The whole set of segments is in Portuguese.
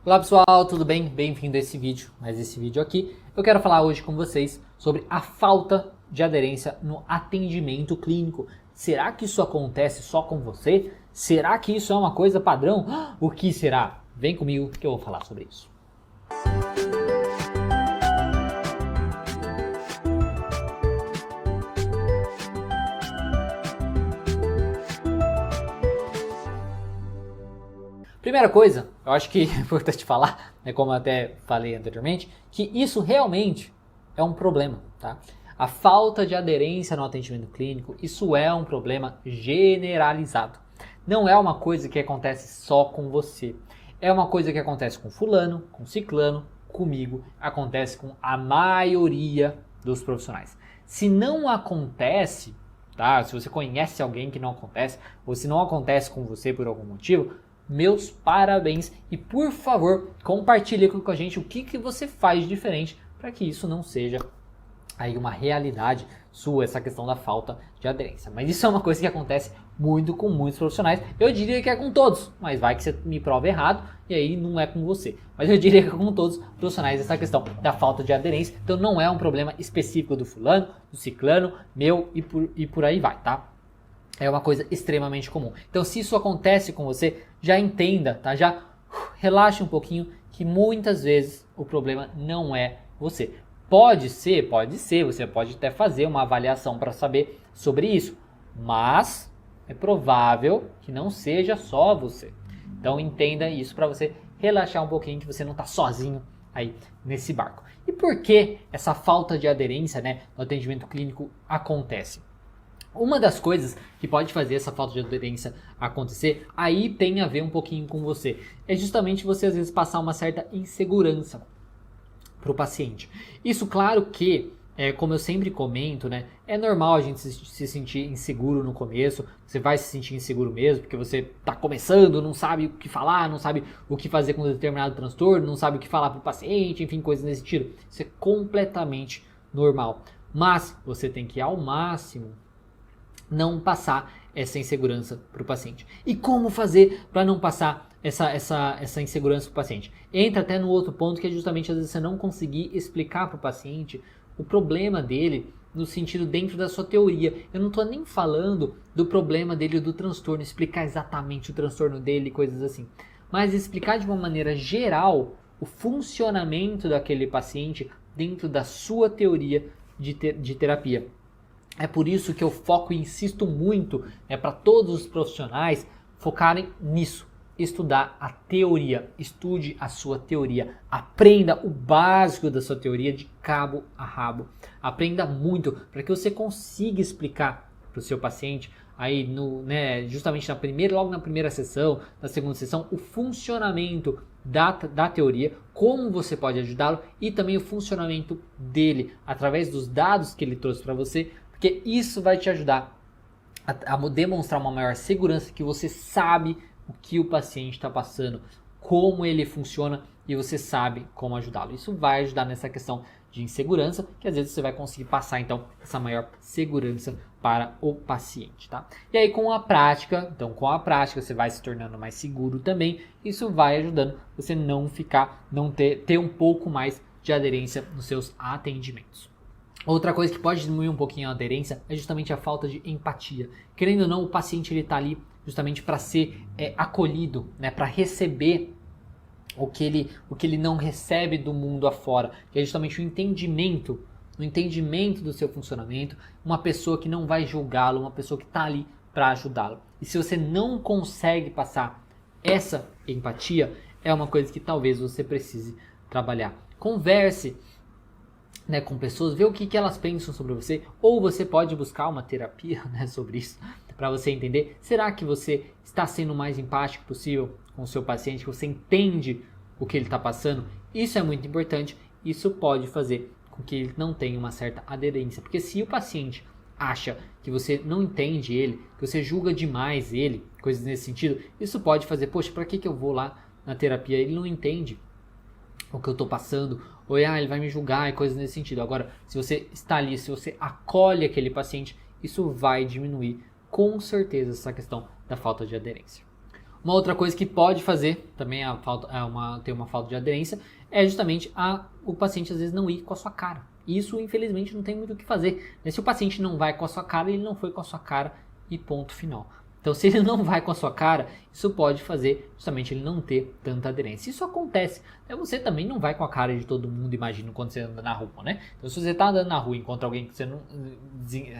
Olá pessoal, tudo bem? Bem-vindo a esse vídeo. Mas esse vídeo aqui eu quero falar hoje com vocês sobre a falta de aderência no atendimento clínico. Será que isso acontece só com você? Será que isso é uma coisa padrão? O que será? Vem comigo que eu vou falar sobre isso. Primeira coisa, eu acho que é importante falar, como eu até falei anteriormente, que isso realmente é um problema, tá? A falta de aderência no atendimento clínico, isso é um problema generalizado. Não é uma coisa que acontece só com você. É uma coisa que acontece com fulano, com ciclano, comigo, acontece com a maioria dos profissionais. Se não acontece, tá? Se você conhece alguém que não acontece, ou se não acontece com você por algum motivo, meus parabéns e por favor compartilhe com a gente o que você faz de diferente para que isso não seja aí uma realidade sua, essa questão da falta de aderência. Mas isso é uma coisa que acontece muito com muitos profissionais. Eu diria que é com todos, mas vai que você me prova errado e aí não é com você. Mas eu diria que é com todos os profissionais essa questão da falta de aderência. Então não é um problema específico do fulano, do ciclano, meu e por aí vai, tá? É uma coisa extremamente comum. Então, se isso acontece com você, já entenda, tá? Já relaxe um pouquinho que muitas vezes o problema não é você. Pode ser, você pode até fazer uma avaliação para saber sobre isso, mas é provável que não seja só você. Então, entenda isso para você relaxar um pouquinho que você não está sozinho aí nesse barco. E por que essa falta de aderência, no atendimento clínico acontece? Uma das coisas que pode fazer essa falta de aderência acontecer, aí tem a ver um pouquinho com você. É justamente você às vezes passar uma certa insegurança para o paciente. Isso, claro que, como eu sempre comento, é normal a gente se sentir inseguro no começo. Você vai se sentir inseguro mesmo, porque você está começando, não sabe o que falar, não sabe o que fazer com um determinado transtorno, não sabe o que falar para o paciente, enfim, coisas nesse sentido. Isso é completamente normal. Mas você tem que, ao máximo, não passar essa insegurança para o paciente. E como fazer para não passar essa insegurança para o paciente? Entra até no outro ponto que é justamente às vezes você não conseguir explicar para o paciente o problema dele no sentido dentro da sua teoria. Eu não estou nem falando do problema dele, do transtorno, explicar exatamente o transtorno dele, coisas assim. Mas explicar de uma maneira geral o funcionamento daquele paciente dentro da sua teoria de terapia. É por isso que eu foco e insisto muito para todos os profissionais focarem nisso. Estudar a teoria, estude a sua teoria, aprenda o básico da sua teoria de cabo a rabo. Aprenda muito para que você consiga explicar para o seu paciente aí justamente logo na primeira sessão, na segunda sessão, o funcionamento da teoria, como você pode ajudá-lo e também o funcionamento dele através dos dados que ele trouxe para você. Porque isso vai te ajudar a demonstrar uma maior segurança que você sabe o que o paciente está passando, como ele funciona e você sabe como ajudá-lo. Isso vai ajudar nessa questão de insegurança, que às vezes você vai conseguir passar então essa maior segurança para o paciente, tá? E aí com a prática você vai se tornando mais seguro também. Isso vai ajudando você não ter um pouco mais de aderência nos seus atendimentos. Outra coisa que pode diminuir um pouquinho a aderência é justamente a falta de empatia. Querendo ou não, o paciente ele está ali justamente para ser acolhido, para receber o que ele não recebe do mundo afora, que é justamente o entendimento do seu funcionamento, uma pessoa que não vai julgá-lo, uma pessoa que está ali para ajudá-lo. E se você não consegue passar essa empatia, é uma coisa que talvez você precise trabalhar. Converse com pessoas, ver o que elas pensam sobre você, ou você pode buscar uma terapia sobre isso, para você entender, será que você está sendo o mais empático possível com o seu paciente, que você entende o que ele está passando? Isso é muito importante, isso pode fazer com que ele não tenha uma certa aderência, porque se o paciente acha que você não entende ele, que você julga demais ele, coisas nesse sentido, isso pode fazer, poxa, para que eu vou lá na terapia? Ele não entende o que eu estou passando, ou ele vai me julgar e coisas nesse sentido. Agora, se você está ali, se você acolhe aquele paciente, isso vai diminuir com certeza essa questão da falta de aderência. Uma outra coisa que pode fazer também ter uma falta de aderência é justamente o paciente às vezes não ir com a sua cara. Isso, infelizmente, não tem muito o que fazer. Se o paciente não vai com a sua cara, ele não foi com a sua cara e ponto final. Então, se ele não vai com a sua cara, isso pode fazer justamente ele não ter tanta aderência. Isso acontece. Você também não vai com a cara de todo mundo, imagino, quando você anda na rua, né? Então, se você está andando na rua e encontra alguém que você não,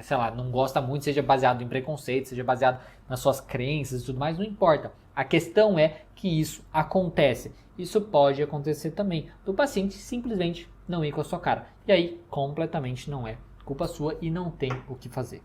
sei lá, não gosta muito, seja baseado em preconceito, seja baseado nas suas crenças e tudo mais, não importa. A questão é que isso acontece. Isso pode acontecer também do paciente simplesmente não ir com a sua cara. E aí, completamente não é culpa sua e não tem o que fazer.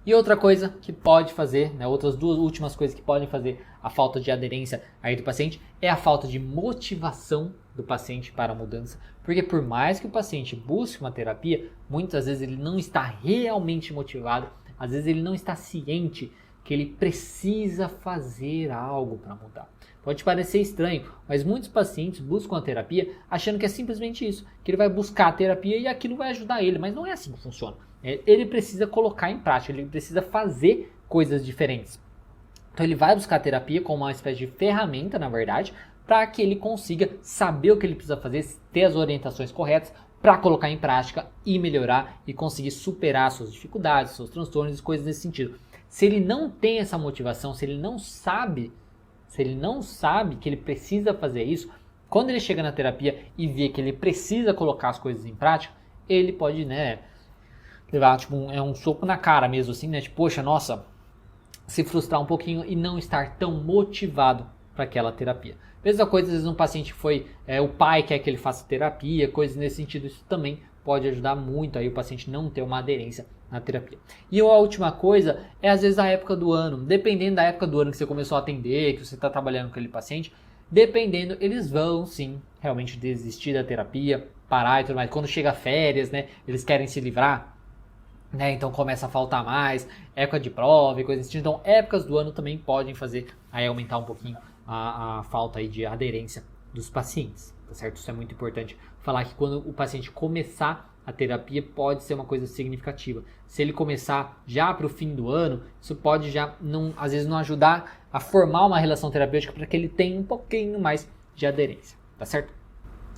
E outra coisa que pode fazer, outras duas últimas coisas que podem fazer a falta de aderência aí do paciente é a falta de motivação do paciente para a mudança. Porque por mais que o paciente busque uma terapia, muitas vezes ele não está realmente motivado, às vezes ele não está ciente que ele precisa fazer algo para mudar. Pode parecer estranho, mas muitos pacientes buscam a terapia achando que é simplesmente isso, que ele vai buscar a terapia e aquilo vai ajudar ele, mas não é assim que funciona. Ele precisa colocar em prática, ele precisa fazer coisas diferentes. Então ele vai buscar a terapia como uma espécie de ferramenta, na verdade, para que ele consiga saber o que ele precisa fazer, ter as orientações corretas para colocar em prática e melhorar e conseguir superar suas dificuldades, seus transtornos e coisas nesse sentido. Se ele não tem essa motivação, se ele não sabe que ele precisa fazer isso, quando ele chega na terapia e vê que ele precisa colocar as coisas em prática, ele pode, levar um soco na cara mesmo, assim, poxa, nossa, se frustrar um pouquinho e não estar tão motivado para aquela terapia. Mesma coisa, às vezes um paciente o pai quer que ele faça terapia, coisas nesse sentido, isso também pode ajudar muito aí o paciente não ter uma aderência na terapia. E a última coisa é às vezes a época do ano, dependendo da época do ano que você começou a atender, que você está trabalhando com aquele paciente, dependendo, eles vão sim realmente desistir da terapia, parar e tudo mais. Quando chega férias, eles querem se livrar, então começa a faltar mais, época de prova e coisas assim. Então épocas do ano também podem fazer aí aumentar um pouquinho a falta aí de aderência dos pacientes, tá certo? Isso é muito importante falar que quando o paciente começar a terapia pode ser uma coisa significativa. Se ele começar já para o fim do ano, isso pode já às vezes não ajudar a formar uma relação terapêutica para que ele tenha um pouquinho mais de aderência, tá certo?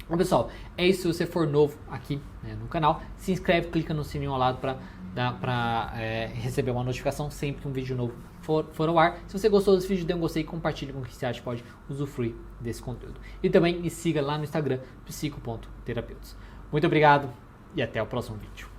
Bom, pessoal, é isso. Se você for novo aqui no canal, se inscreve, clica no sininho ao lado para receber uma notificação sempre que um vídeo novo for ao ar. Se você gostou desse vídeo, dê um gostei e compartilhe com quem você acha que pode usufruir desse conteúdo. E também me siga lá no Instagram, psico.terapeutas. Muito obrigado e até o próximo vídeo.